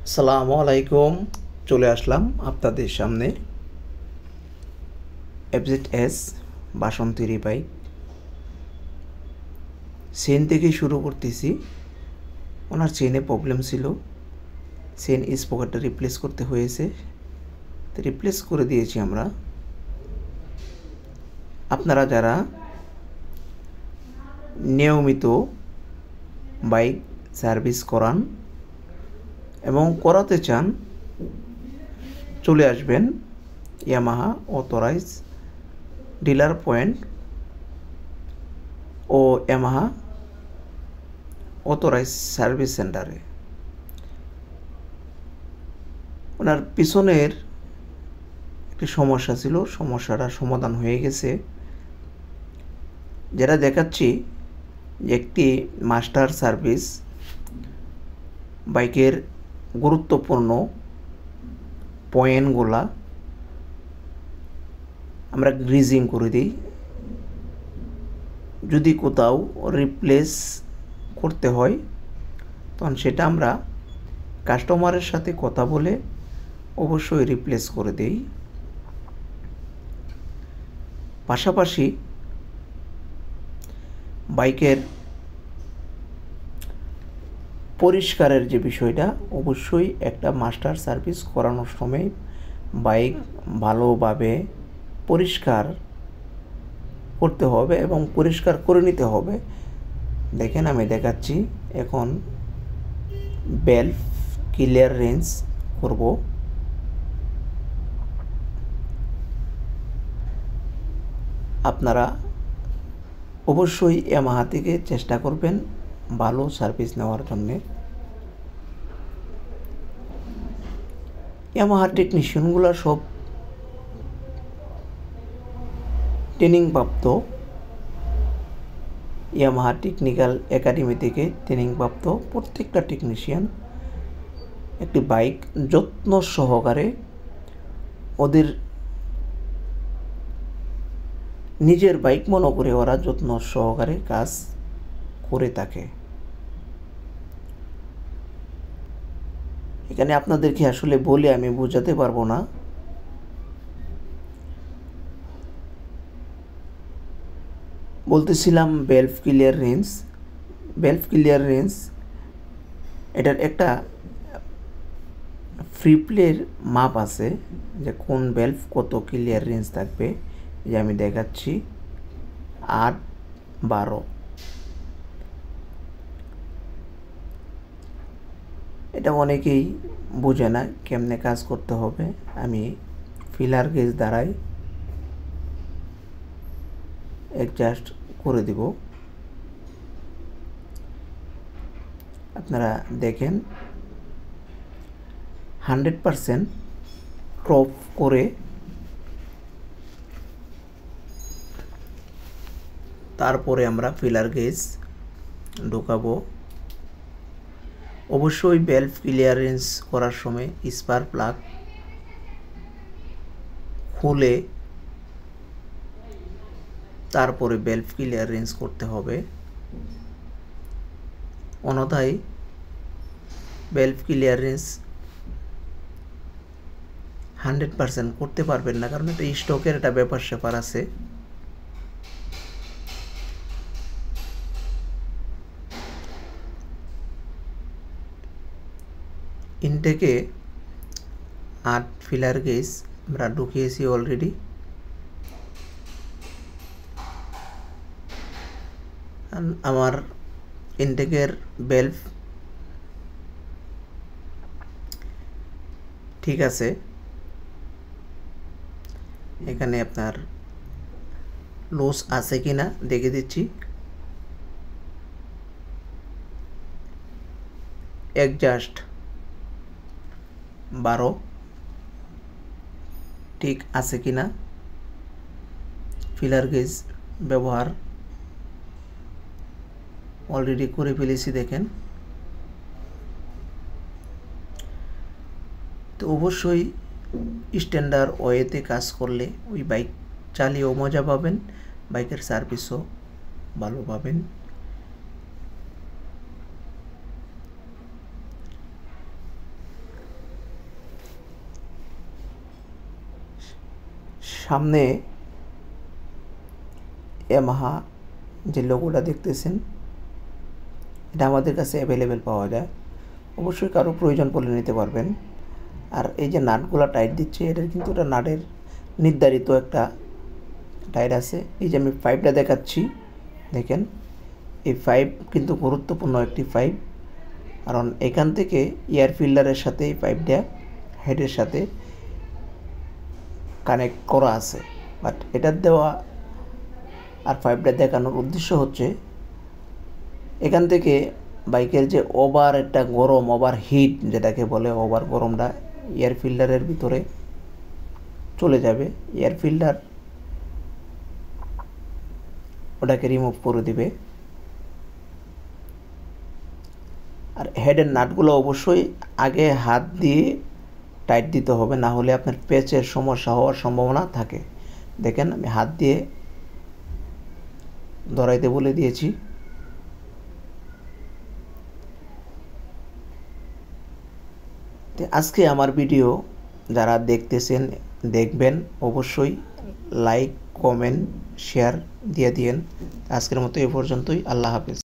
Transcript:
আসসালামু আলাইকুম। চলে আসলাম আপনাদের সামনে এফজেড-এস বাসন্তী বাইক। চেন থেকে শুরু করতেছি। ওনার চেনে প্রবলেম ছিল, চেন স্পকারটা রিপ্লেস করতে হয়েছে, তো রিপ্লেস করে দিয়েছি আমরা। আপনারা যারা নিয়মিত বাইক সার্ভিস করান এবং করাতে চান, চলে আসবেন ইয়ামাহা অথরাইজ ডিলার পয়েন্ট ও ইয়ামাহা অথরাইজ সার্ভিস সেন্টারে। ওনার পিছনের একটি সমস্যা ছিল, সমস্যাটা সমাধান হয়ে গেছে। যেটা দেখাচ্ছি যে একটি মাস্টার সার্ভিস বাইকের গুরুত্বপূর্ণ পয়েন্টগুলা আমরা গ্রিজিং করে দিই। যদি কোথাও রিপ্লেস করতে হয় তখন সেটা আমরা কাস্টমারের সাথে কথা বলে অবশ্যই রিপ্লেস করে দেই। পাশাপাশি বাইকের পরিষ্কারের যে বিষয়টা, অবশ্যই একটা মাস্টার সার্ভিস করানোর সময় বাইক ভালোভাবে পরিষ্কার করতে হবে এবং পরিষ্কার করে নিতে হবে। দেখেন, আমি দেখাচ্ছি এখন বেল্ট ক্লিয়ারেন্স করব। আপনারা অবশ্যই ইয়ামাহা থেকে চেষ্টা করবেন ভালো সার্ভিস নেওয়ার জন্যে। ইয়ামাহার টেকনিশিয়ানগুলো সব ট্রেনিংপ্রাপ্ত, ইয়ামাহা টেকনিক্যাল একাডেমি থেকে ট্রেনিংপ্রাপ্ত। প্রত্যেকটা টেকনিশিয়ান একটি বাইক যত্ন সহকারে ওদের নিজের বাইক মনে করে ওরা যত্ন সহকারে কাজ করে থাকে। এখানে আপনাদেরকে আসলে বলে আমি বোঝাতে পারবো না। বলতেছিলাম বেল্ট ক্লিয়ারেন্স। বেল্ট ক্লিয়ারেন্স এটার একটা ফ্রি প্লের মাপ আছে, যে কোন বেল্ট কত ক্লিয়ারেন্স থাকবে। যে আমি দেখাচ্ছি 8-12। এটা অনেকেই বোঝে না কেমনে কাজ করতে হবে। আমি ফিলার গেজ দ্বারাই অ্যাডজাস্ট করে দিব। আপনারা দেখেন 100% ক্রপ করে তারপরে আমরা ফিলার গেজ ঢোকাবো। অবশ্যই বেল্ট ক্লিয়ারেন্স করার সময় স্পার্ক প্লাগ খুলে তারপরে বেল্ট ক্লিয়ারেন্স করতে হবে, অন্যথায় বেল্ট ক্লিয়ারেন্স 100% করতে পারবেন না, কারণ এটা স্টকের একটা ব্যাপার স্যাপার আছে। ইনটেকে 8 ফিলার গেজ আমরা ঢুকিয়েছি অলরেডি। আমার ইনটেকের বেল্ট ঠিক আছে। এখানে আপনার লুজ আছে কিনা দেখে দিচ্ছি। অ্যাডজাস্ট 12 ঠিক আছে কিনা। ফিলার গেজ ব্যবহার অলরেডি করে ফেলেছি, দেখেন। তো অবশ্যই স্ট্যান্ডার্ড ওয়েতে কাজ করলে ওই বাইক চালিয়েও মজা পাবেন, বাইকের সার্ভিসও ভালো পাবেন। সামনে ইয়ামাহা যে লোগোটা দেখতেছেন এটা আমাদের কাছে অ্যাভেলেবেল পাওয়া যায়, অবশ্যই কারো প্রয়োজন পড়লে নিতে পারবেন। আর এই যে নাটগুলো টাইট দিচ্ছে এটার কিন্তু একটা নাটের নির্ধারিত একটা টাইট আছে। এই যে আমি পাইপটা দেখাচ্ছি, দেখেন এই পাইপ কিন্তু গুরুত্বপূর্ণ একটি পাইপ, কারণ এখান থেকে এয়ার ফিল্টারের সাথে এই পাইপটা হেডের সাথে কানেক্ট করা আছে। বাট এটার দেওয়া আর পাইপটা দেখানোর উদ্দেশ্য হচ্ছে এখান থেকে বাইকের যে ওভার একটা গরম, ওভার হিট যেটাকে বলে, ওভার গরমটা এয়ার ফিল্টারের ভিতরে চলে যাবে। এয়ার ফিল্টার ওটাকে রিমুভ করে দিবে। আর হেডের নাটগুলো অবশ্যই আগে হাত দিয়ে টাইট দিতে হবে, না হলে আপনার পেচের সমস্যা হওয়ার সম্ভাবনা থাকে। দেখেন আমি হাত দিয়ে ধরাইতে বলে দিয়েছি। আজকে আমার ভিডিও যারা দেখতেছেন দেখবেন, অবশ্যই লাইক কমেন্ট শেয়ার দিয়ে দিয়েন। আজকের মতো এ পর্যন্তই। আল্লাহ হাফেজ।